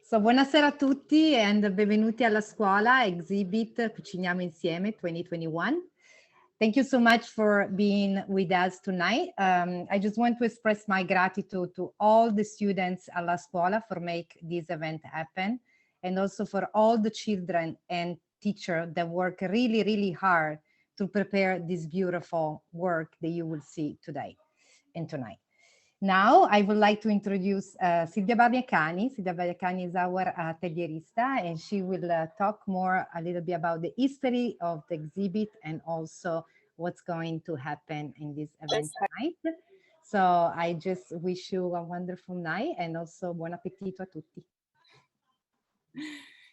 So, buonasera a tutti and benvenuti alla scuola exhibit Cuciniamo Insieme 2021. Thank you so much for being with us tonight. I just want to express my gratitude to all the students alla scuola for make this event happen, and also for all the children and teachers that work really, really hard to prepare this beautiful work that you will see today and tonight. Now, I would like to introduce Silvia Barbiacani. Silvia Barbiacani is our atelierista, and she will talk more a little bit about the history of the exhibit and also what's going to happen in this event tonight. So I just wish you a wonderful night and also buon appetito a tutti.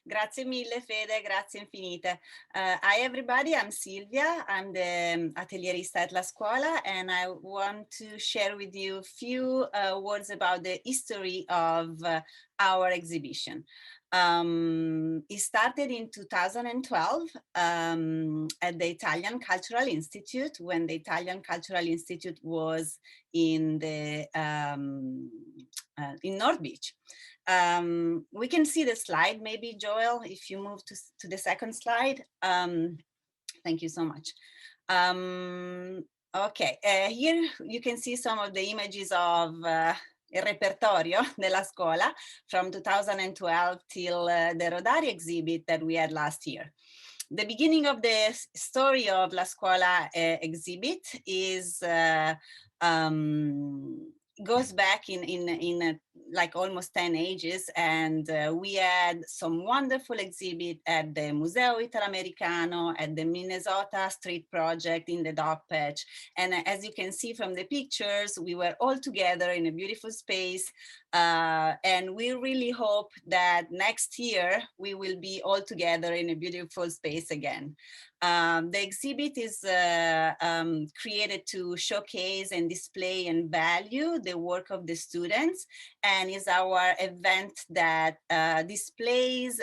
Grazie mille Fede, grazie infinite. Hi everybody, I'm Silvia. I'm the atelierista at La Scuola, and I want to share with you a few words about the history of our exhibition. It started in 2012 at the Italian Cultural Institute, when the Italian Cultural Institute was in the in North Beach. We can see the slide, maybe Joel, if you move to the second slide. Thank you so much. Okay, here you can see some of the images of il repertorio della scuola from 2012 till the Rodari exhibit that we had last year. The beginning of the story of La Scuola exhibit is goes back in like almost 10 ages, and we had some wonderful exhibit at the Museo Italoamericano, at the Minnesota Street Project in the Dog Patch. And as you can see from the pictures, we were all together in a beautiful space, and we really hope that next year we will be all together in a beautiful space again. The exhibit is created to showcase and display and value the work of the students, and is our event that displays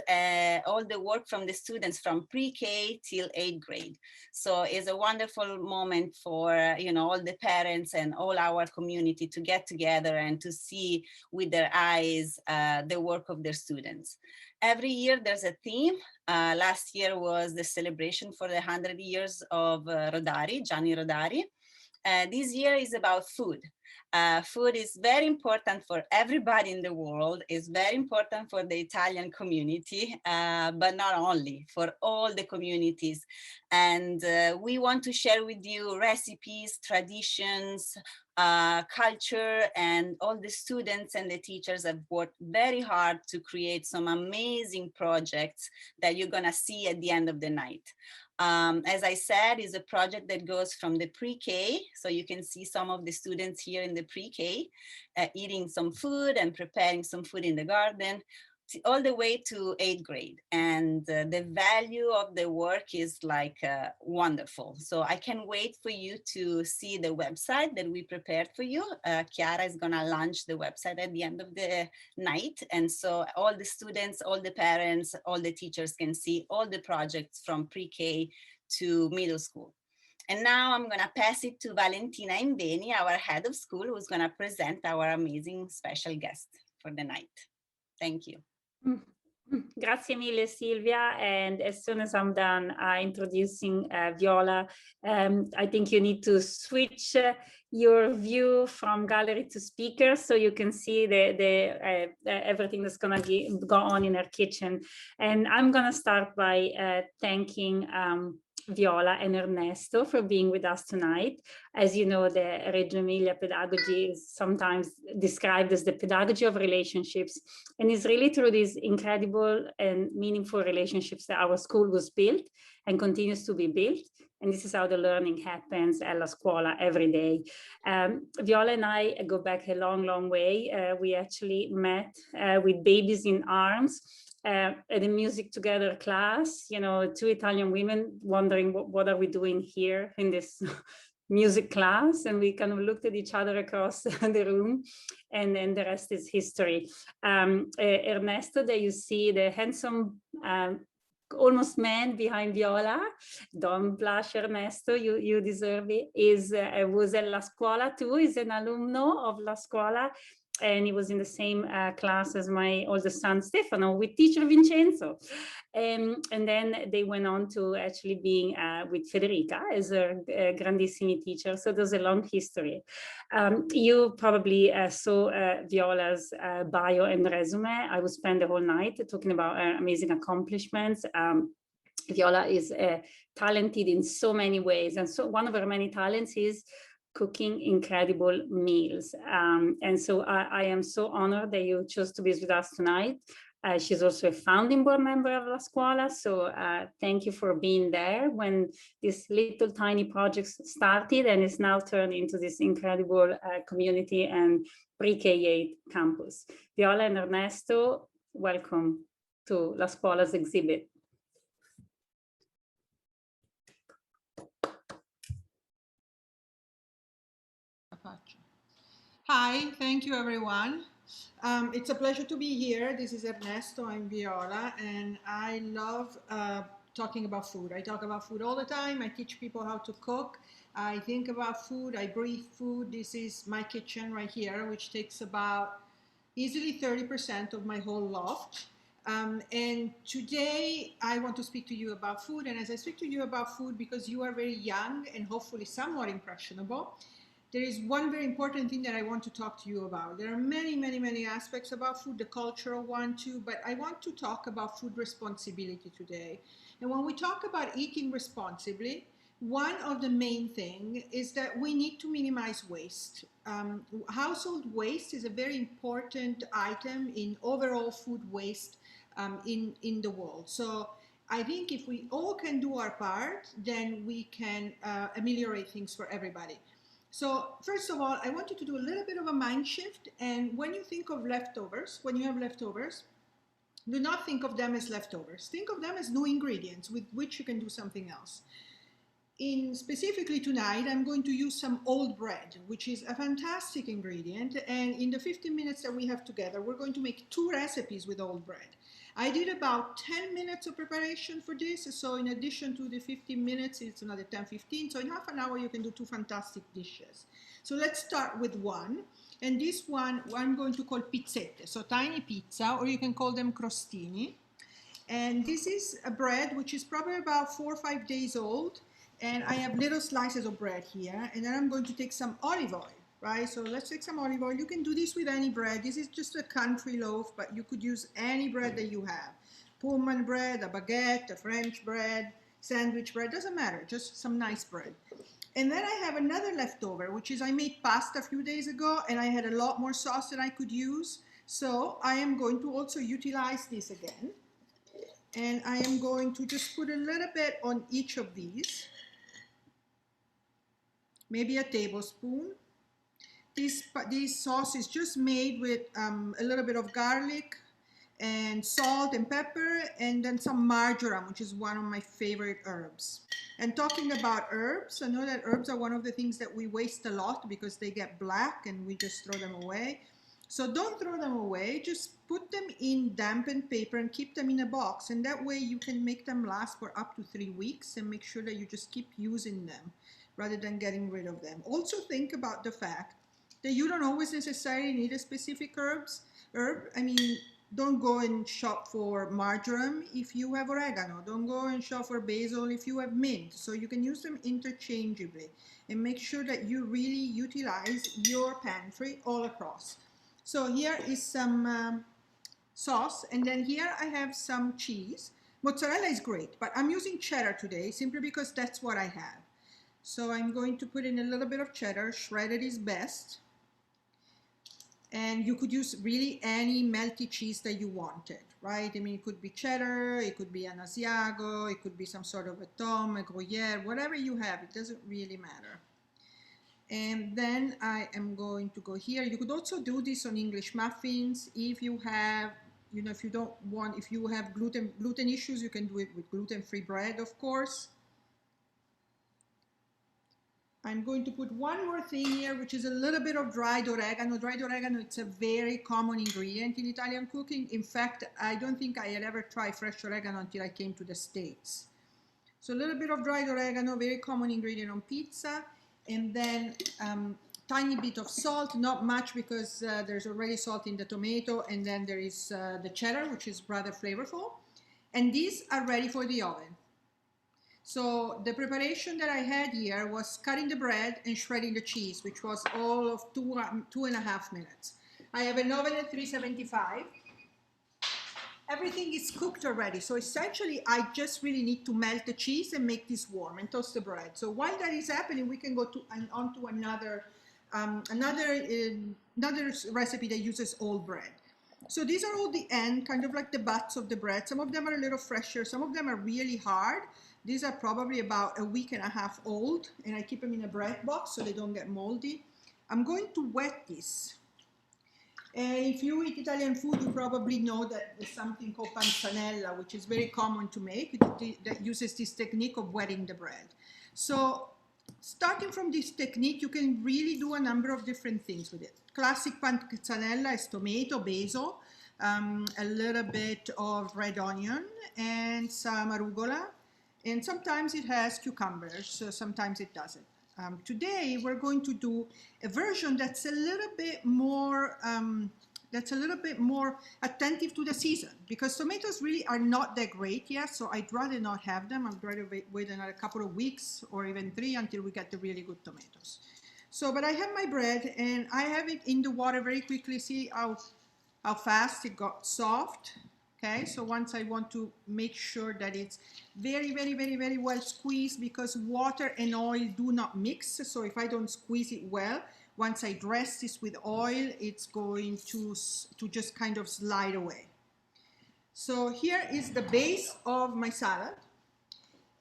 all the work from the students from pre-K till 8th grade. So it's a wonderful moment for all the parents and all our community to get together and to see with their eyes the work of their students. Every year there's a theme. Last year was the celebration for the 100 years of Rodari, Gianni Rodari. This year is about food. Food is very important for everybody in the world. It's very important for the Italian community, but not only, for all the communities. And we want to share with you recipes, traditions, culture, and all the students and the teachers have worked very hard to create some amazing projects that you're gonna see at the end of the night. As I said, is a project that goes from the pre-K, so you can see some of the students here in the pre-K eating some food and preparing some food in the garden, all the way to 8th grade. And the value of the work is like wonderful. So I can't wait for you to see the website that we prepared for you. Chiara is gonna launch the website at the end of the night. And so all the students, all the parents, all the teachers can see all the projects from pre-K to middle school. And now I'm gonna pass it to Valentina Imbeni, our head of school, who's gonna present our amazing special guest for the night. Thank you. Grazie mille Silvia, and as soon as I'm done introducing Viola, I think you need to switch your view from gallery to speaker so you can see the everything that's gonna go on in her kitchen. And I'm gonna start by thanking Viola and Ernesto for being with us tonight. As you know, the Reggio Emilia pedagogy is sometimes described as the pedagogy of relationships, and it's really through these incredible and meaningful relationships that our school was built and continues to be built. And this is how the learning happens at La Scuola every day. Viola and I go back a long, long way. We actually met with babies in arms at a music together class, two Italian women wondering what are we doing here in this music class, and we kind of looked at each other across the room, and then the rest is history. Ernesto, there you see the handsome almost man behind Viola. Don't blush, Ernesto, you deserve it. Was at La Scuola too, is an alumno of La Scuola. and he was in the same class as my oldest son, Stefano, with teacher Vincenzo. And then they went on to actually being with Federica as a grandissimi teacher. So there's a long history. You probably saw Viola's bio and resume. I would spend the whole night talking about her amazing accomplishments. Viola is talented in so many ways. And so one of her many talents is cooking incredible meals. And so I am so honored that you chose to be with us tonight. She's also a founding board member of La Scuola. So thank you for being there when this little tiny project started and is now turned into this incredible community and pre-K8 campus. Viola and Ernesto, welcome to La Scuola's exhibit. Hi, thank you everyone. It's a pleasure to be here. This is Ernesto, I'm Viola, and I love talking about food. I talk about food all the time. I teach people how to cook. I think about food, I breathe food. This is my kitchen right here, which takes about easily 30% of my whole loft. And today I want to speak to you about food. And as I speak to you about food, because you are very young and hopefully somewhat impressionable, there is one very important thing that I want to talk to you about. There are many, many, many aspects about food, the cultural one too, but I want to talk about food responsibility today. And when we talk about eating responsibly, one of the main things is that we need to minimize waste. Household waste is a very important item in overall food waste in the world. So I think if we all can do our part, then we can ameliorate things for everybody. So first of all, I want you to do a little bit of a mind shift. And when you think of leftovers, when you have leftovers, do not think of them as leftovers. Think of them as new ingredients with which you can do something else. Specifically tonight, I'm going to use some old bread, which is a fantastic ingredient. And in the 15 minutes that we have together, we're going to make 2 recipes with old bread. I did about 10 minutes of preparation for this. So in addition to the 15 minutes, it's another 10, 15. So in half an hour, you can do 2 fantastic dishes. So let's start with one. And this one, I'm going to call pizzette, so tiny pizza, or you can call them crostini. And this is a bread which is probably about 4 or 5 days old. And I have little slices of bread here. And then I'm going to take some olive oil. Right, so let's take some olive oil. You can do this with any bread. This is just a country loaf, but you could use any bread that you have. Pullman bread, a baguette, a French bread, sandwich bread, doesn't matter, just some nice bread. And then I have another leftover, which is I made pasta a few days ago, and I had a lot more sauce that I could use. So I am going to also utilize this again. And I am going to just put a little bit on each of these, maybe a tablespoon. This sauce is just made with a little bit of garlic and salt and pepper, and then some marjoram, which is one of my favorite herbs. And talking about herbs, I know that herbs are one of the things that we waste a lot because they get black and we just throw them away. So don't throw them away, just put them in dampened paper and keep them in a box. And that way you can make them last for up to 3 weeks and make sure that you just keep using them rather than getting rid of them. Also think about the fact that you don't always necessarily need a specific herb. I mean, don't go and shop for marjoram if you have oregano. Don't go and shop for basil if you have mint. So you can use them interchangeably and make sure that you really utilize your pantry all across. So here is some sauce, and then here I have some cheese. Mozzarella is great, but I'm using cheddar today simply because that's what I have. So I'm going to put in a little bit of cheddar. Shredded is best. And you could use really any melty cheese that you wanted, right? I mean, it could be cheddar, it could be an Asiago, it could be some sort of a Tom, a Gruyere, whatever you have, it doesn't really matter. And then I am going to go here. You could also do this on English muffins. If you have, you know, if you have gluten issues, you can do it with gluten-free bread, of course. I'm going to put one more thing here, which is a little bit of dried oregano. Dried oregano, it's a very common ingredient in Italian cooking. In fact, I don't think I had ever tried fresh oregano until I came to the States. So a little bit of dried oregano, very common ingredient on pizza. And then tiny bit of salt, not much because there's already salt in the tomato, and then there is the cheddar, which is rather flavorful. And these are ready for the oven. So the preparation that I had here was cutting the bread and shredding the cheese, which was all of 2.5 minutes. I have an oven at 375. Everything is cooked already. So essentially, I just really need to melt the cheese and make this warm and toast the bread. So while that is happening, we can go on to another recipe that uses old bread. So these are all the end, kind of like the butts of the bread. Some of them are a little fresher. Some of them are really hard. These are probably about a week and a half old, and I keep them in a bread box so they don't get moldy. I'm going to wet this. If you eat Italian food, you probably know that there's something called panzanella, which is very common to make, that uses this technique of wetting the bread. So starting from this technique, you can really do a number of different things with it. Classic panzanella is tomato, basil, a little bit of red onion, and some arugula. And sometimes it has cucumbers, so sometimes it doesn't. Today we're going to do a version that's a little bit more attentive to the season, because tomatoes really are not that great yet. So I'd rather not have them. I'd rather wait another couple of weeks or even 3 until we get the really good tomatoes. So, but I have my bread and I have it in the water very quickly. See how fast it got soft. Okay, so once I want to make sure that it's very, very, very, very well squeezed, because water and oil do not mix. So if I don't squeeze it well, once I dress this with oil, it's going to just kind of slide away. So here is the base of my salad.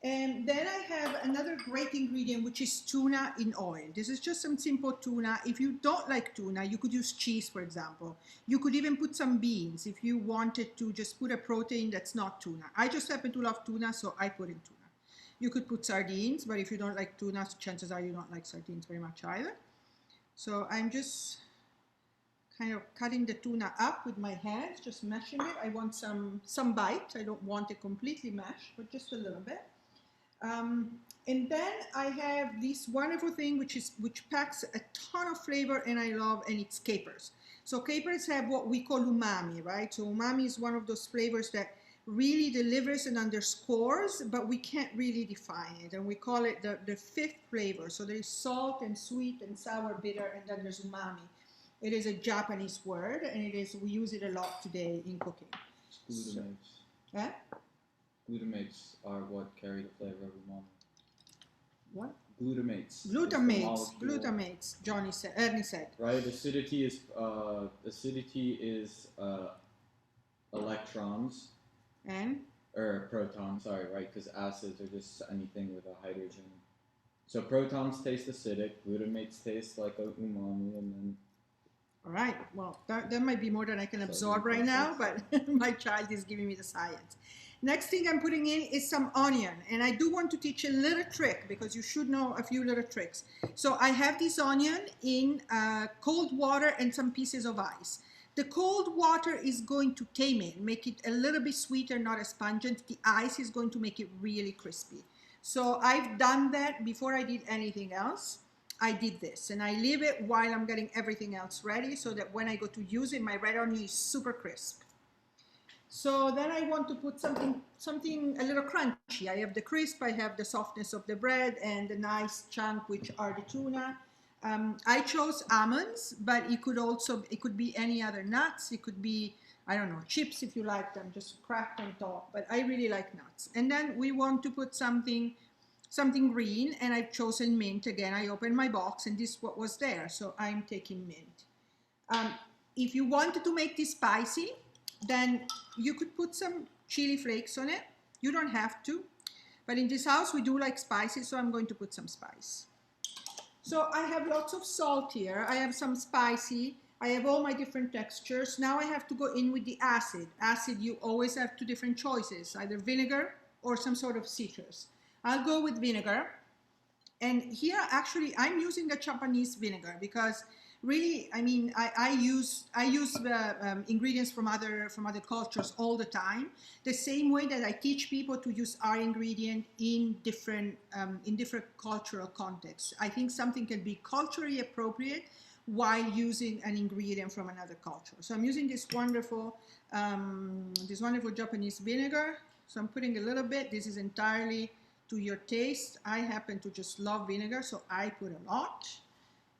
And then I have another great ingredient, which is tuna in oil. This is just some simple tuna. If you don't like tuna, you could use cheese, for example. You could even put some beans if you wanted to just put a protein that's not tuna. I just happen to love tuna, so I put in tuna. You could put sardines, but if you don't like tuna, chances are you don't like sardines very much either. So I'm just kind of cutting the tuna up with my hands, just mashing it. I want some bite. I don't want it completely mashed, but just a little bit. And then I have this wonderful thing which packs a ton of flavor and I love, and it's capers. So capers have what we call umami, right? So umami is one of those flavors that really delivers and underscores, but we can't really define it, and we call it the fifth flavor. So there is salt and sweet and sour, bitter, and then there's umami. It is a Japanese word, and we use it a lot today in cooking. Glutamates. Glutamates are what carry the flavor of umami. What? Glutamates. Glutamates. Ernie said. Right. Acidity is electrons. Or protons. Sorry. Right. Because acids are just anything with a hydrogen. So protons taste acidic. Glutamates taste like a umami, and then. All right. Well, that might be more than I can absorb right now, but my child is giving me the science. Next thing I'm putting in is some onion, and I do want to teach a little trick, because you should know a few little tricks. So I have this onion in cold water and some pieces of ice. The cold water is going to tame it, make it a little bit sweeter, not as pungent. The ice is going to make it really crispy. So I've done that before I did anything else. I did this, and I leave it while I'm getting everything else ready, so that when I go to use it, my red onion is super crisp. So then I want to put something a little crunchy. I have the crisp, I have the softness of the bread, and the nice chunk, which are the tuna. I chose almonds, but it could be any other nuts. It could be, I don't know, chips if you like them, just cracked on top. But I really like nuts. And then we want to put something green, and I've chosen mint. Again, I opened my box, and this is what was there. So I'm taking mint. If you wanted to make this spicy, then you could put some chili flakes on it. You don't have to, but in this house we do like spicy, so I'm going to put some spice. So I have lots of salt here. I have some spicy. I have all my different textures. Now I have to go in with the acid. Acid, you always have two different choices, either vinegar or some sort of citrus. I'll go with vinegar. And here, actually, I'm using the Japanese vinegar, because really, I mean, I use ingredients from other cultures all the time. The same way that I teach people to use our ingredient in different cultural contexts. I think something can be culturally appropriate while using an ingredient from another culture. So I'm using this wonderful Japanese vinegar. So I'm putting a little bit. This is entirely to your taste. I happen to just love vinegar, so I put a lot.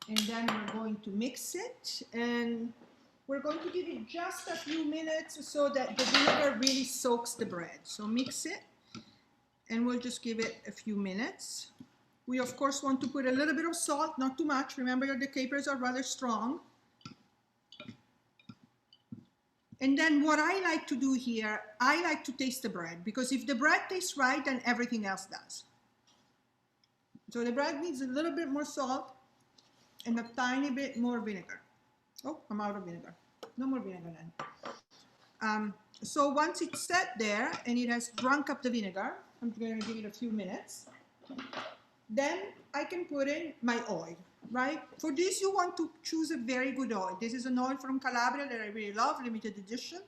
And then we're going to mix it, and we're going to give it just a few minutes so that the vinegar really soaks the bread. So mix it, and we'll just give it a few minutes. We of course want to put a little bit of salt, not too much. Remember, the capers are rather strong. And then what I like to do here, I like to taste the bread, because if the bread tastes right, then everything else does. So the bread needs a little bit more salt and a tiny bit more vinegar. Oh, I'm out of vinegar. No more vinegar then. So once it's set there and it has drunk up the vinegar, I'm going to give it a few minutes. Then I can put in my oil, right? For this, you want to choose a very good oil. This is an oil from Calabria that I really love, limited edition.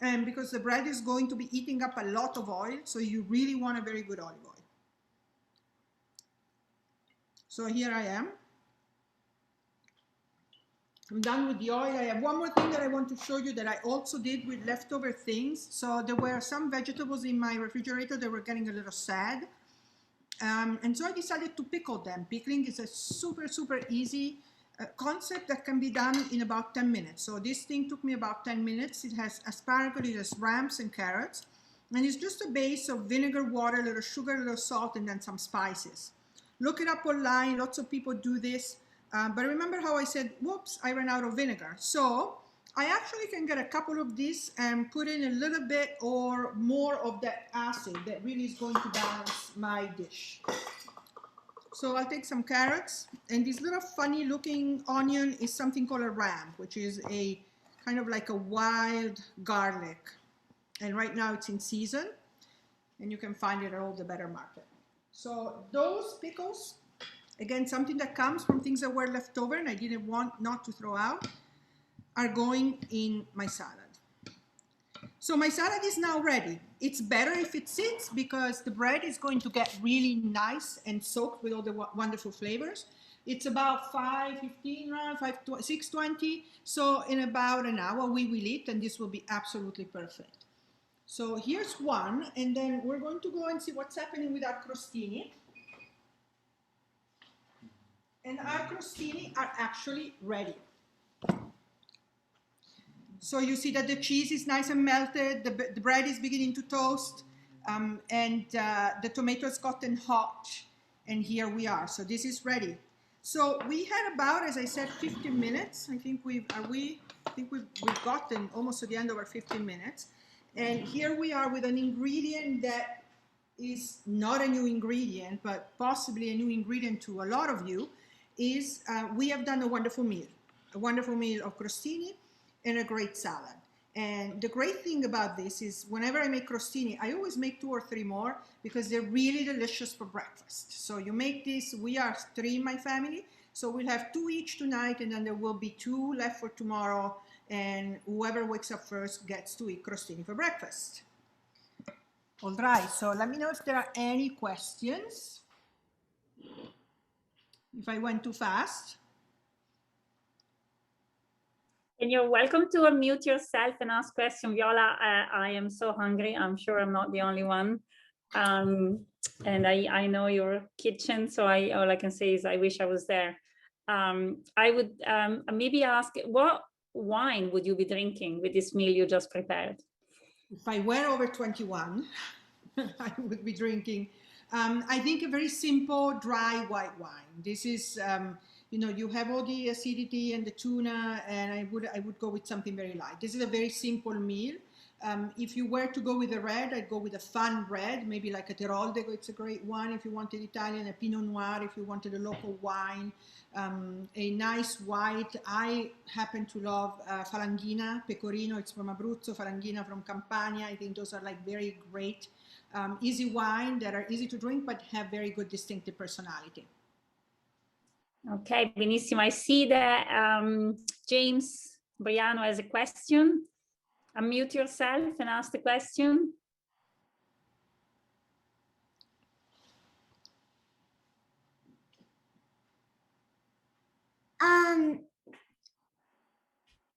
And because the bread is going to be eating up a lot of oil, so you really want a very good olive oil. So here I am. I'm done with the oil. I have one more thing that I want to show you that I also did with leftover things. So there were some vegetables in my refrigerator that were getting a little sad. And so I decided to pickle them. Pickling is a super, super easy concept that can be done in about 10 minutes. So this thing took me about 10 minutes. It has asparagus, it has ramps and carrots. And it's just a base of vinegar, water, a little sugar, a little salt, and then some spices. Look it up online. Lots of people do this. But remember how I said, whoops, I ran out of vinegar. So I actually can get a couple of these and put in a little bit or more of that acid that really is going to balance my dish. So I'll take some carrots, and this little funny looking onion is something called a ramp, which is a kind of like a wild garlic. And right now it's in season, and you can find it at all the better market. So those pickles, again, something that comes from things that were left over and I didn't want not to throw out, are going in my salad. So my salad is now ready. It's better if it sits because the bread is going to get really nice and soaked with all the wonderful flavors. It's about 5:15, around 6:20. So in about an hour we will eat, and this will be absolutely perfect. So here's one, and then we're going to go and see what's happening with our crostini. And our crostini are actually ready. So you see that the cheese is nice and melted, the bread is beginning to toast, and the tomato has gotten hot, and here we are. So this is ready. So we had about, as I said, 15 minutes. I think we've gotten almost to the end of our 15 minutes. And here we are with an ingredient that is not a new ingredient, but possibly a new ingredient to a lot of you, is we have done a wonderful meal of crostini and a great salad. And the great thing about this is whenever I make crostini, I always make 2 or 3 more because they're really delicious for breakfast. So you make this, we are 3 in my family, so we'll have 2 each tonight, and then there will be 2 left for tomorrow, and whoever wakes up first gets to eat crostini for breakfast. All right, so let me know if there are any questions. If I went too fast. And you're welcome to unmute yourself and ask questions. Viola, I am so hungry. I'm sure I'm not the only one. And I know your kitchen, so all I can say is I wish I was there. I would maybe ask, what wine would you be drinking with this meal you just prepared? If I were over 21, I would be drinking, I think, a very simple, dry white wine. This is, you know, you have all the acidity and the tuna, and I would go with something very light. This is a very simple meal. If you were to go with a red, I'd go with a fun red, maybe like a Teroldego. It's a great one if you wanted Italian, a Pinot Noir if you wanted a local wine, a nice white. I happen to love Falanghina, Pecorino, it's from Abruzzo, Falanghina from Campania. I think those are like very great, easy wine that are easy to drink but have very good distinctive personality. Okay, benissimo. I see that James Briano has a question. Unmute yourself and ask the question.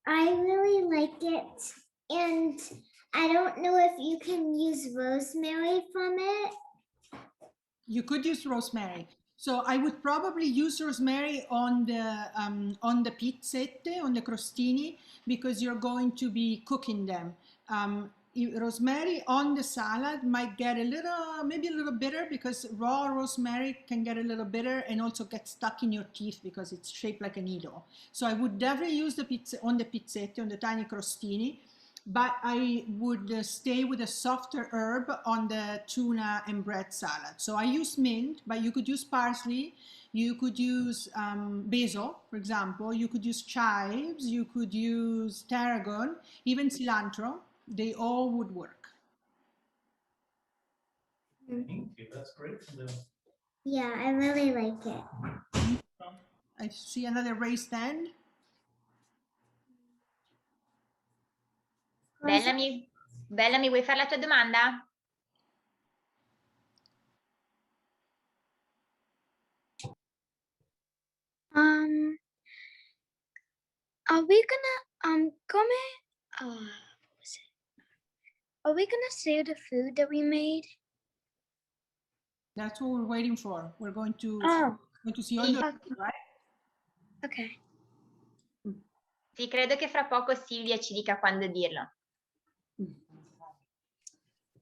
I really like it, and I don't know if you can use rosemary from it. You could use rosemary. So I would probably use rosemary on the pizzette, on the crostini, because you're going to be cooking them. Rosemary on the salad might get a little, maybe a little bitter, because raw rosemary can get a little bitter and also get stuck in your teeth because it's shaped like a needle. So I would definitely use the pizza on the pizzette, on the tiny crostini, but I would stay with a softer herb on the tuna and bread salad. So I use mint, but you could use parsley, you could use basil, for example, you could use chives, you could use tarragon, even cilantro. They all would work. Thank you, that's great. Yeah, I really like it. I see another raised hand. Bellamy, vuoi fare la tua domanda? Are we gonna are we gonna save the food that we made? That's what we're waiting for. We're going to see all Sì. the right? Okay. Sì, credo che fra poco Silvia ci dica quando dirlo.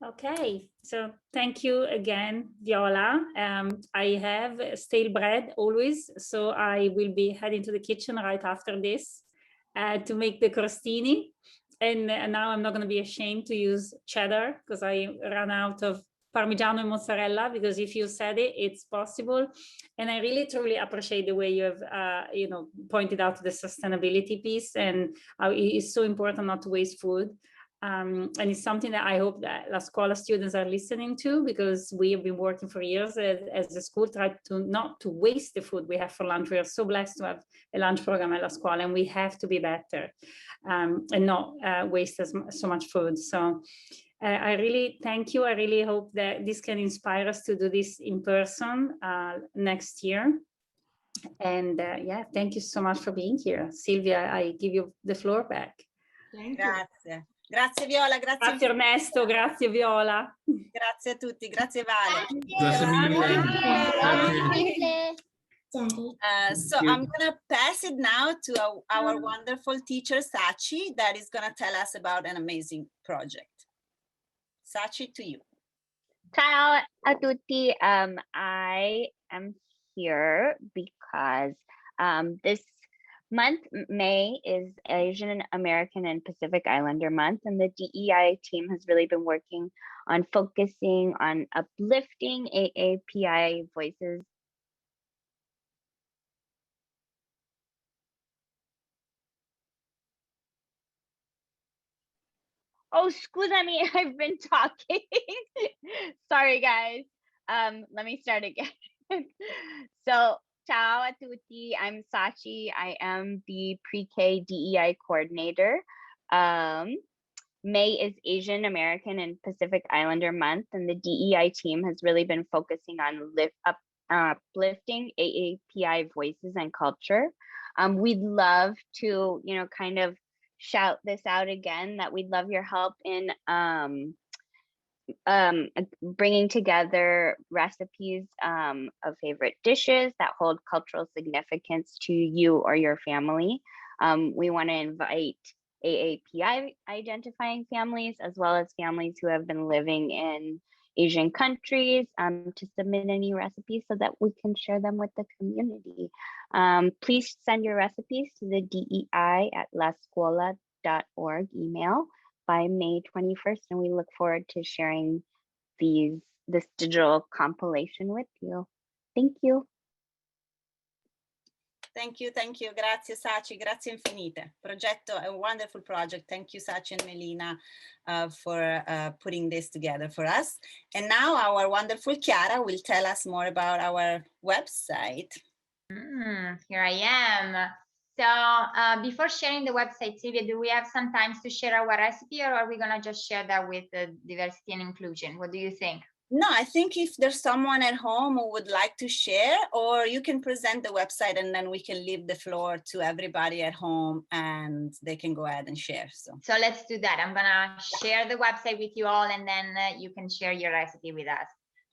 Okay, so thank you again, Viola. I have stale bread always, so I will be heading to the kitchen right after this to make the crostini. And now I'm not going to be ashamed to use cheddar because I ran out of Parmigiano and mozzarella, because if you said it, it's possible. And I really truly appreciate the way you have, pointed out the sustainability piece, and it's so important not to waste food. And it's something that I hope that La Scuola students are listening to, because we have been working for years as a school, try to not to waste the food we have for lunch. We are so blessed to have a lunch program at La Scuola, and we have to be better and not waste so much food. So I really thank you. I really hope that this can inspire us to do this in person next year. And yeah, thank you so much for being here. Silvia, I give you the floor back. Thank you. Grazie. Grazie Viola, Grazie Ernesto, grazie Viola. Grazie a tutti, grazie Vale. Grazie mille. So I'm gonna pass it now to our wonderful teacher Sachi, that is gonna tell us about an amazing project. Sachi, to you. Ciao a tutti. I am here because this month, May, is Asian American and Pacific Islander Month, and the DEI team has really been working on focusing on uplifting AAPI voices. Oh, scusami, I've been talking. Sorry, guys. Let me start again. So, ciao a tutti. I'm Sachi. I am the pre-K DEI coordinator. May is Asian American and Pacific Islander Month, and the DEI team has really been focusing on uplifting AAPI voices and culture. We'd love to, kind of shout this out again, that we'd love your help in bringing together recipes of favorite dishes that hold cultural significance to you or your family. We want to invite AAPI identifying families, as well as families who have been living in Asian countries, to submit any recipes so that we can share them with the community. Please send your recipes to the DEI@lascuola.org email by May 21st, and we look forward to sharing this digital compilation with you. Thank you. Thank you. Grazie Sachi, grazie infinite. Progetto, a wonderful project. Thank you Sachi and Melina for putting this together for us. And now our wonderful Chiara will tell us more about our website. Here I am. So before sharing the website, Silvia, do we have some time to share our recipe, or are we going to just share that with the diversity and inclusion? What do you think? No, I think if there's someone at home who would like to share, or you can present the website and then we can leave the floor to everybody at home and they can go ahead and share. So let's do that. I'm gonna share the website with you all, and then you can share your recipe with us.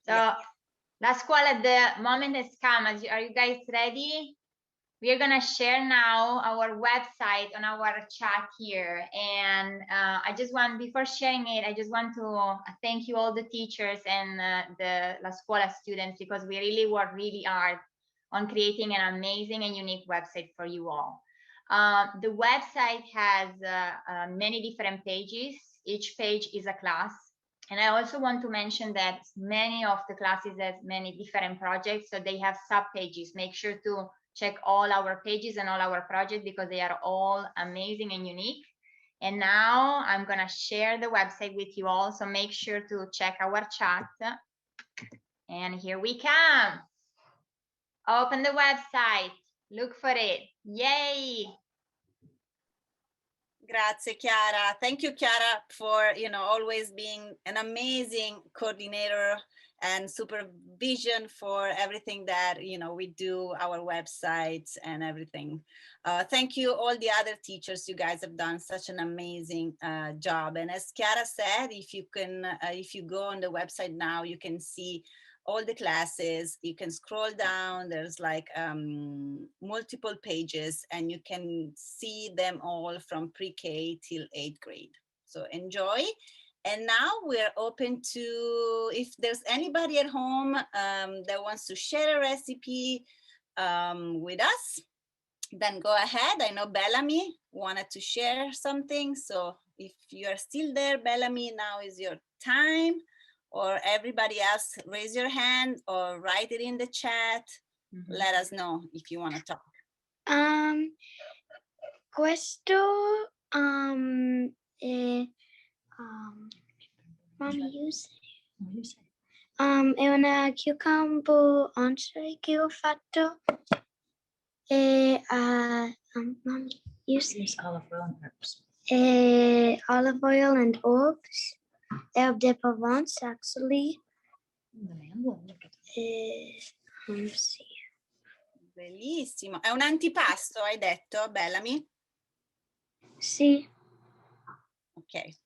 So La Scuola, the moment has come. Are you guys ready? We are gonna share now our website on our chat here. And I just want, before sharing it, I just want to thank you all the teachers and the La Scuola students, because we really worked really hard on creating an amazing and unique website for you all. The website has many different pages. Each page is a class. And I also want to mention that many of the classes have many different projects, so they have sub pages. Make sure to check all our pages and all our projects, because they are all amazing and unique. And now I'm gonna share the website with you all, so make sure to check our chat. And here we come. Open the website, look for it. Yay! Grazie, Chiara. Thank you, Chiara, for always being an amazing coordinator and supervision for everything that we do, our websites and everything. Thank you, all the other teachers. You guys have done such an amazing job. And as Chiara said, if you go on the website now, you can see all the classes. You can scroll down. There's like multiple pages, and you can see them all from pre-K till 8th grade. So enjoy. And now we're open to, if there's anybody at home that wants to share a recipe with us, then go ahead. I know Bellamy wanted to share something. So if you are still there, Bellamy, now is your time. Or everybody else, raise your hand or write it in the chat. Let us know if you want to talk. Questo è una cucumber entree che ho fatto e mommy, use olive oil and herbs. Olive oil and herbs. Herbe de Provence, actually. Sì. Bellissimo. È un antipasto, hai detto, Bellamy? Sì. Ok.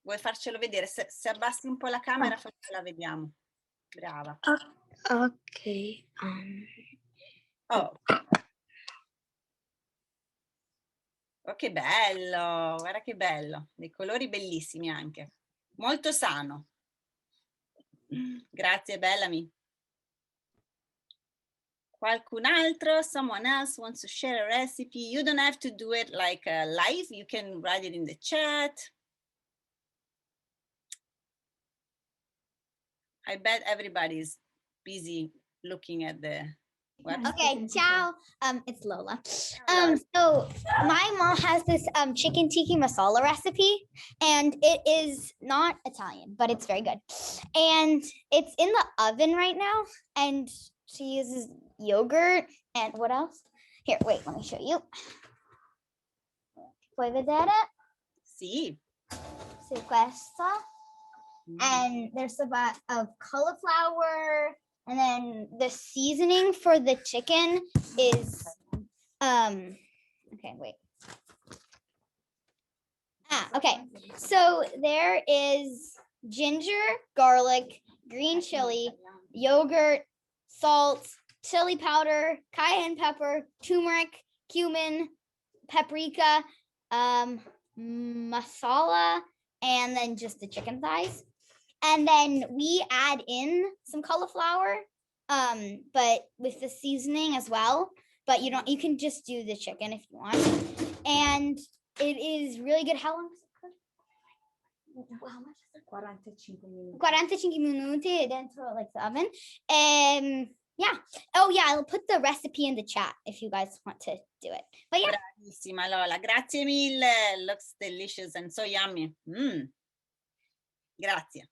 Vuoi farcelo vedere? Se abbassi un po' la camera, forse la vediamo. Brava. Ok. Oh, che bello. Guarda che bello. Dei colori bellissimi anche. Molto sano. Grazie, Bellamy. Qualcun altro? Someone else wants to share a recipe? You don't have to do it like live. You can write it in the chat. I bet everybody's busy looking at the website. Okay, ciao. It's Lola. So my mom has this chicken tikka masala recipe, and it is not Italian, but it's very good. And it's in the oven right now, and she uses yogurt and what else? Here, wait, let me show you. Puoi vedere? Sì. Sì, questa. And there's a bit of cauliflower, and then the seasoning for the chicken is okay, wait. Okay. So there is ginger, garlic, green chili, yogurt, salt, chili powder, cayenne pepper, turmeric, cumin, paprika, masala, and then just the chicken thighs. And then we add in some cauliflower, but with the seasoning as well. But you can just do the chicken if you want. And it is really good. How long does it cook? How much is it? 45 minuti dentro like the oven. Yeah. Oh yeah, I'll put the recipe in the chat if you guys want to do it. But yeah. Bravissima Lola, grazie mille. Looks delicious and so yummy. Grazie.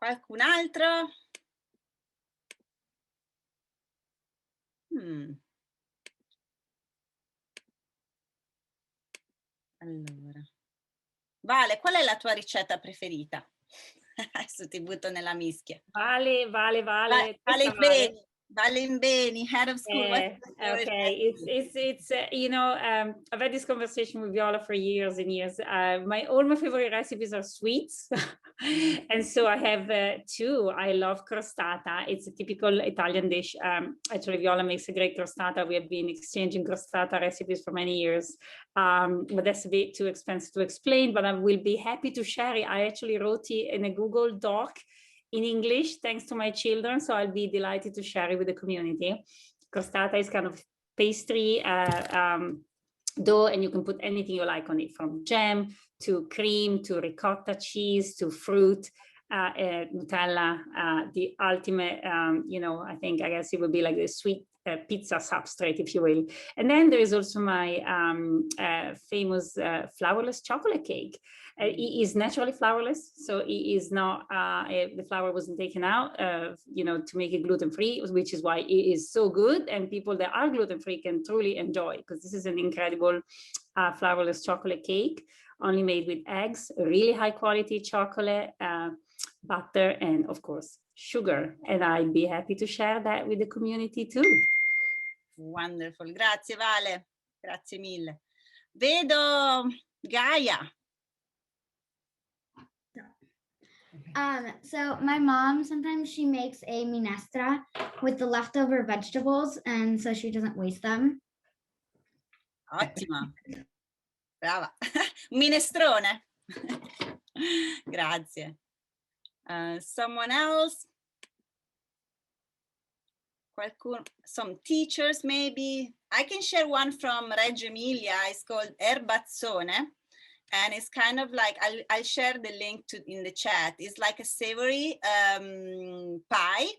Qualcun altro? Allora, Vale, qual è la tua ricetta preferita? Adesso ti butto nella mischia. Vale. Vale in Beni, head of school. Okay, it's you know, I've had this conversation with Viola for years and years. All my favorite recipes are sweets, and so I have two. I love crostata. It's a typical Italian dish. Actually, Viola makes a great crostata. We have been exchanging crostata recipes for many years, but that's a bit too expensive to explain. But I will be happy to share it. I actually wrote it in a Google Doc in English, thanks to my children, so I'll be delighted to share it with the community. Crostata is kind of pastry dough, and you can put anything you like on it, from jam to cream to ricotta cheese to fruit, Nutella, the ultimate, you know, I guess it would be like the sweet pizza substrate, if you will. And then there is also my famous flourless chocolate cake. It is naturally flourless, so it is not, the flour wasn't taken out, you know, to make it gluten-free, which is why it is so good, and people that are gluten-free can truly enjoy, because this is an incredible flourless chocolate cake, only made with eggs, really high quality chocolate, butter, and of course, sugar. And I'd be happy to share that with the community too. Wonderful, grazie Vale, grazie mille. Vedo Gaia. So my mom, sometimes she makes a minestra with the leftover vegetables, and so she doesn't waste them. Ottima, brava. Minestrone. Grazie. Someone else? Some teachers maybe? I can share one from Reggio Emilia. It's called Erbazzone. And it's kind of like, I'll share the link in the chat. It's like a savory pie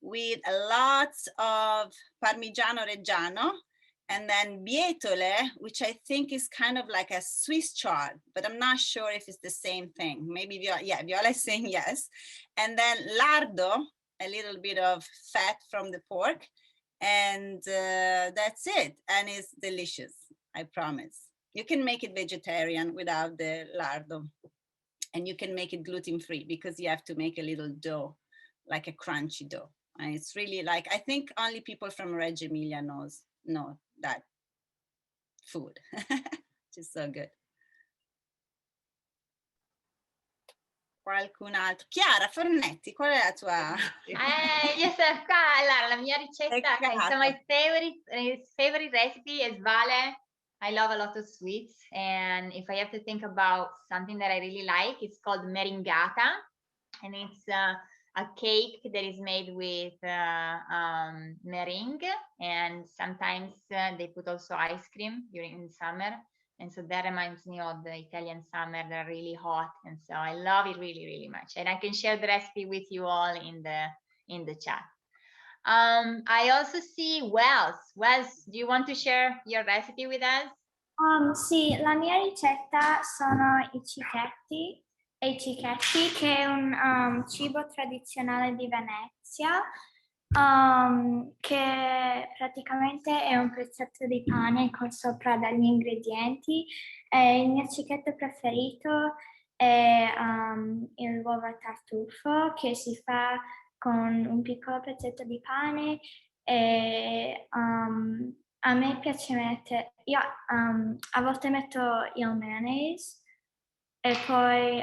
with lots of Parmigiano Reggiano, and then bietole, which I think is kind of like a Swiss chard, but I'm not sure if it's the same thing. Maybe Viola is saying yes. And then lardo, a little bit of fat from the pork, and that's it. And it's delicious, I promise. You can make it vegetarian without the lardo, and you can make it gluten-free, because you have to make a little dough, like a crunchy dough. And it's really like, I think only people from Reggio Emilia know that food. It's so good. Qualcun altro? Chiara Fornetti, qual è la tua? Io sono qua. Allora, la mia ricetta, so my favorite recipe is Vale. I love a lot of sweets, and if I have to think about something that I really like, it's called meringata, and it's a cake that is made with meringue, and sometimes they put also ice cream during summer, and so that reminds me of the Italian summer that are really hot, and so I love it really, really much, and I can share the recipe with you all in the chat. I also see Wells. Wells, do you want to share your recipe with us? Sì, la mia ricetta sono i cicchetti, che è un cibo tradizionale di Venezia, che praticamente è un pezzetto di pane con sopra degli ingredienti. Il mio cicchetto preferito è l'uovo al tartufo, che si fa con un piccolo pezzetto di pane, e a me piace mettere, io a volte metto il mayonnaise, e poi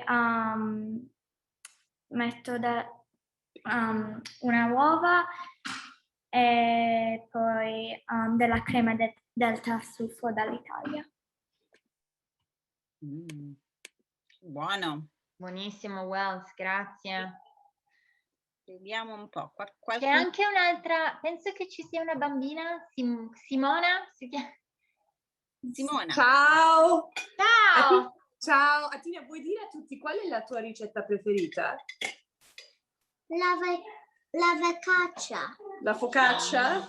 metto una uova, e poi della crema del tartufo dall'Italia. Buono. Buonissimo, Wells, grazie. Vediamo un po'. C'è anche un'altra, penso che ci sia una bambina, Simona? Si chiama? Simona. Ciao! Ciao! Ciao! Atina, vuoi dire a tutti qual è la tua ricetta preferita? La focaccia. La focaccia?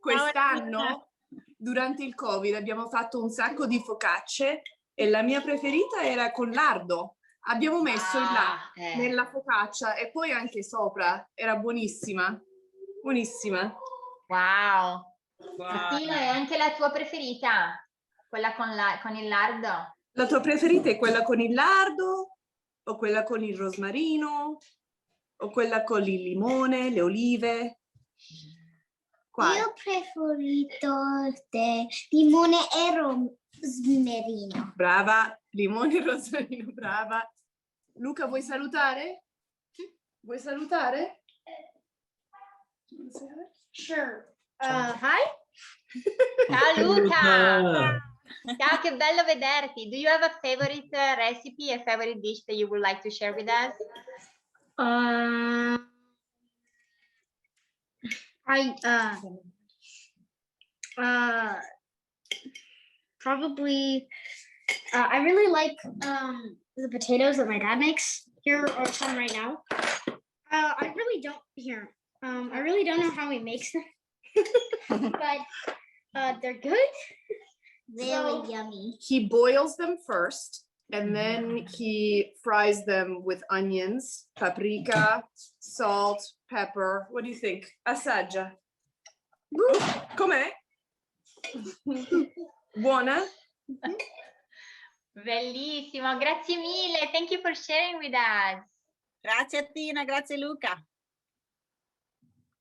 Quest'anno, durante il Covid, abbiamo fatto un sacco di focacce e la mia preferita era con lardo. Abbiamo messo il latte nella focaccia e poi anche sopra, era buonissima. buonissima. Wow. Buona. Martino, è anche la tua preferita? Quella con il lardo? La tua preferita è quella con il lardo o quella con il rosmarino o quella con il limone, le olive? Quale? Io ho preferito limone e rosmarino. Brava, limone e rosmarino, brava. Luca, vuoi salutare? Vuoi salutare? Sure. Hi. Ciao Luca! Ciao, che bello vederti. Do you have a favorite recipe, a favorite dish that you would like to share with us? Probably I really like the potatoes that my dad makes. Here are some right now. I really don't know how he makes them, but they're good. Very yummy. He boils them first and then he fries them with onions, paprika, salt, pepper. What do you think? Assaggia. Com'è? Buona? Bellissimo, grazie mille. Thank you for sharing with us. Grazie a Tina, grazie Luca.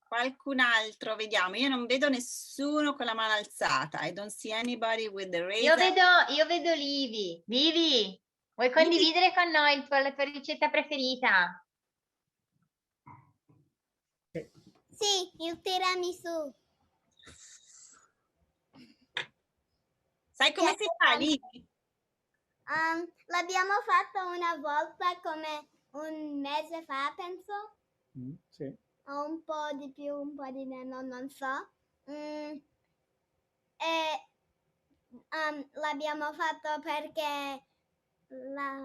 Qualcun altro, vediamo. Io non vedo nessuno con la mano alzata. I don't see anybody with the raise. Io vedo Livi. Livi, vuoi condividere con noi la tua ricetta preferita? Sì, il tiramisù. Sai come si fa, Livi? L'abbiamo fatto una volta come un mese fa, penso. Sì. O un po' di più, un po' di meno, non so. L'abbiamo fatto perché la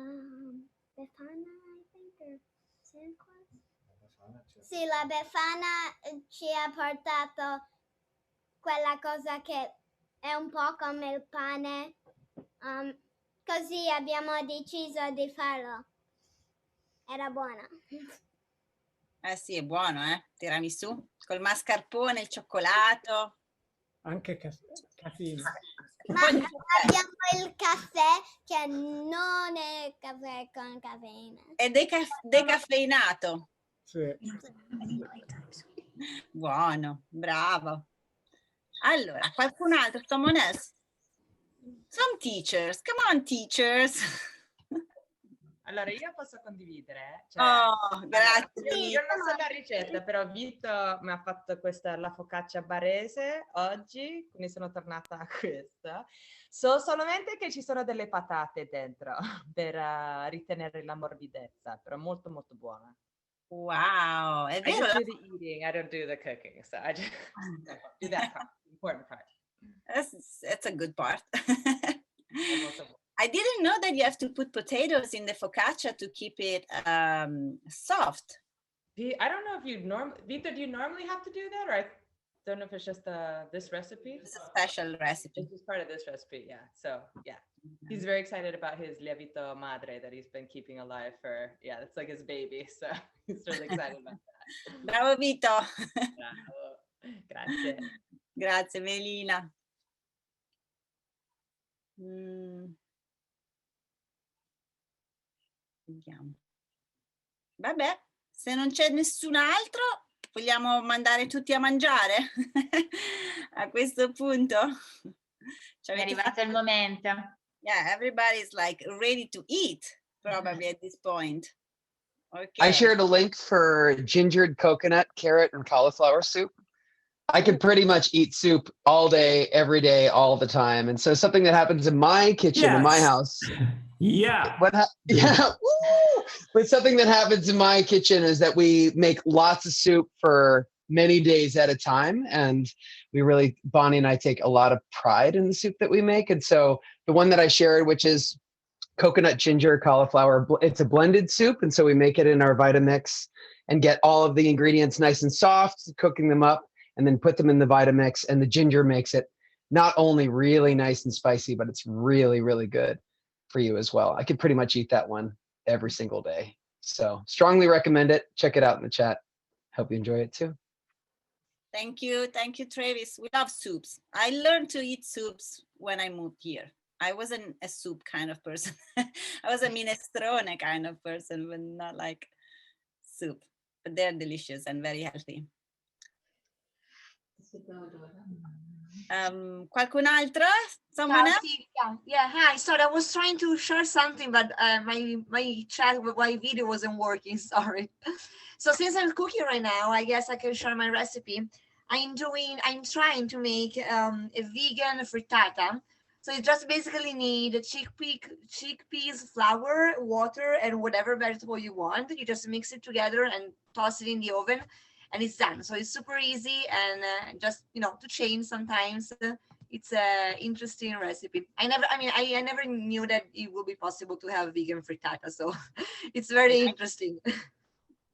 Befana, I think, or Santa Claus? Sì, la Befana ci ha portato quella cosa che è un po' come il pane. Così abbiamo deciso di farlo. Era buona. Eh sì, è buono, tiramisù, col mascarpone, il cioccolato. Anche caffeina. Ma abbiamo il caffè che non è caffè con caffeina. È decaffeinato. Sì. Buono, bravo. Allora, qualcun altro? Someone else? Some teachers, come on teachers. Allora, io posso condividere. Cioè, Oh, grazie. Io non so la ricetta, però Vito mi ha fatto la focaccia barese oggi, quindi sono tornata a questa. So solamente che ci sono delle patate dentro per ritenere la morbidezza, però molto molto buona. Wow, è I vero. just do the eating, I don't do the cooking, so I just do that part, important part. That's a good part. I didn't know that you have to put potatoes in the focaccia to keep it soft. I don't know if Vito, do you normally have to do that, or I don't know if it's just this recipe? It's a special recipe. It's just part of this recipe, yeah. So, yeah. He's very excited about his lievito madre that he's been keeping alive for, it's like his baby, so he's really excited about that. Bravo Vito. Bravo. Grazie. Grazie Melina. Vediamo. Vabbè, se non c'è nessun altro, vogliamo mandare tutti a mangiare a questo punto. È arrivato il momento. Yeah, everybody's like ready to eat, probably at this point. Okay. I shared a link for gingered coconut, carrot, and cauliflower soup. I can pretty much eat soup all day, every day, all the time. And so something that happens in my kitchen, in my house. Yeah. But something that happens in my kitchen is that we make lots of soup for many days at a time. And we really, Bonnie and I take a lot of pride in the soup that we make. And so the one that I shared, which is coconut, ginger, cauliflower, it's a blended soup. And so we make it in our Vitamix and get all of the ingredients nice and soft, cooking them up, and then put them in the Vitamix. And the ginger makes it not only really nice and spicy, but it's really, really good for you as well. I could pretty much eat that one every single day. So strongly recommend it. Check it out in the chat. Hope you enjoy it too. Thank you, Travis. We love soups. I learned to eat soups when I moved here. I wasn't a soup kind of person. I was a minestrone kind of person, but not like soup. But they're delicious and very healthy. Qualcun altro? Someone else? Yeah, hi. Sorry, I was trying to share something, but my chat with my video wasn't working. Sorry. So since I'm cooking right now, I guess I can share my recipe. I'm trying to make a vegan frittata. So you just basically need chickpeas, flour, water, and whatever vegetable you want. You just mix it together and toss it in the oven, and it's done. So it's super easy and just to change sometimes. It's a interesting recipe. I never knew that it would be possible to have vegan frittata. So it's very interesting.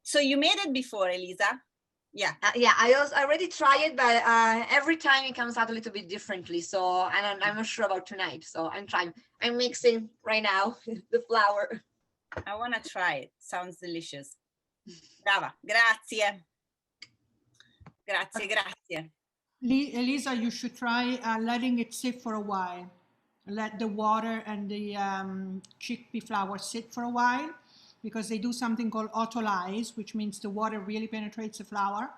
So you made it before, Elisa? Yeah. Yeah, I already tried it, but every time it comes out a little bit differently. So I'm not sure about tonight. So I'm mixing right now the flour. I want to try it. Sounds delicious. Brava. Grazie. Grazie. Elisa, you should try letting it sit for a while. Let the water and the chickpea flour sit for a while, because they do something called autolyze, which means the water really penetrates the flour.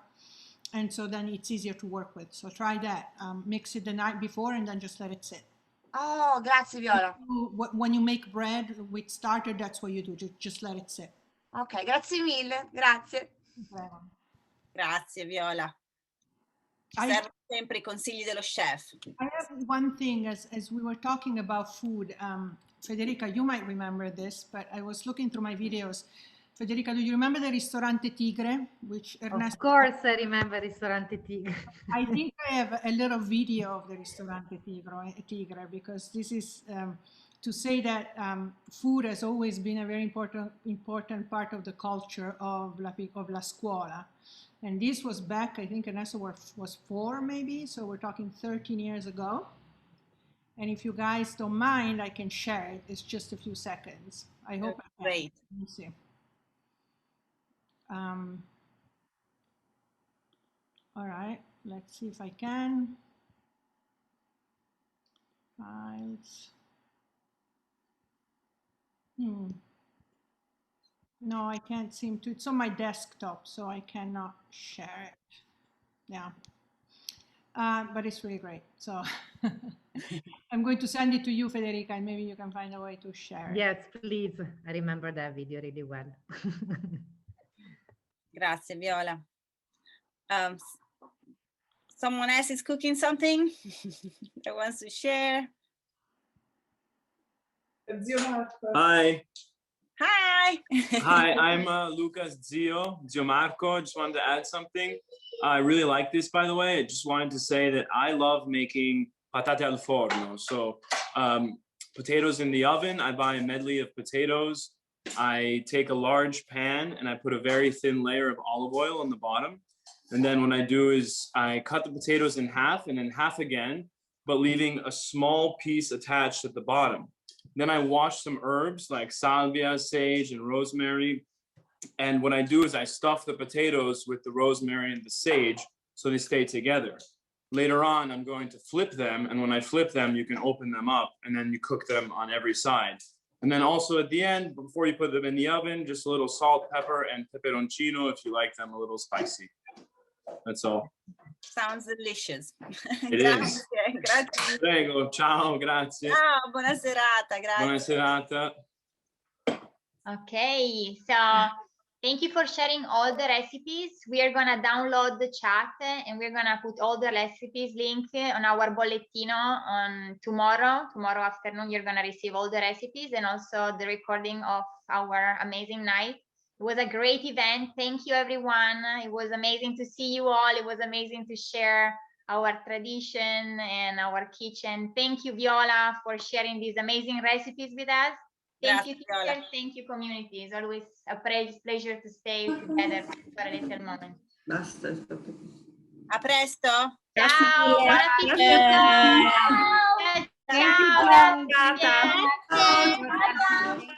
And so then it's easier to work with. So try that. Mix it the night before and then just let it sit. Oh, grazie, Viola. When you make bread with starter, that's what you do. Just let it sit. Ok, grazie mille. Grazie. Grazie, Viola. Ci servono sempre I consigli dello chef. I have one thing, as we were talking about food. Federica, you might remember this, but I was looking through my videos. Federica, do you remember the Ristorante Tigre? Which Ernesto... Of course I remember Ristorante Tigre. I think I have a little video of the Ristorante Tigre, because this is to say that food has always been a very important part of the culture of La Scuola. And this was back, I think Ernesto was 4 maybe, so we're talking 13 years ago. And if you guys don't mind, I can share it. It's just a few seconds. I hope I can. Great. Let me see. All right, let's see if I can. Files. No, I can't seem to. It's on my desktop, so I cannot share it. Yeah. But it's really great. So I'm going to send it to you, Federica, and maybe you can find a way to share it. Yes, please. I remember that video really well. Grazie, Viola. Someone else is cooking something that wants to share? Hi. Hi. Hi, I'm Luca's Zio Marco. I just wanted to add something. I really like this, by the way. I just wanted to say that I love making patate al forno. So potatoes in the oven. I buy a medley of potatoes. I take a large pan and I put a very thin layer of olive oil on the bottom. And then what I do is I cut the potatoes in half and then half again, but leaving a small piece attached at the bottom. Then I wash some herbs like salvia, sage, and rosemary. And what I do is I stuff the potatoes with the rosemary and the sage so they stay together. Later on, I'm going to flip them. And when I flip them, you can open them up and then you cook them on every side. And then also at the end, before you put them in the oven, just a little salt, pepper, and peperoncino if you like them a little spicy. That's all. Sounds delicious. It is. Grazie. Prego, ciao, grazie. Ciao, buona serata, grazie. Buona serata. Okay, so thank you for sharing all the recipes. We are gonna download the chat and we're gonna put all the recipes link on our bollettino on tomorrow. Tomorrow afternoon, you're gonna receive all the recipes and also the recording of our amazing night. It was a great event. Thank you, everyone. It was amazing to see you all. It was amazing to share our tradition and our kitchen. Thank you, Viola, for sharing these amazing recipes with us. Thank you, teachers. Thank you, community. It's always a pleasure to stay together for a little moment. Basta. A presto. Ciao. Buona Ciao. Ciao. Ciao. Ciao.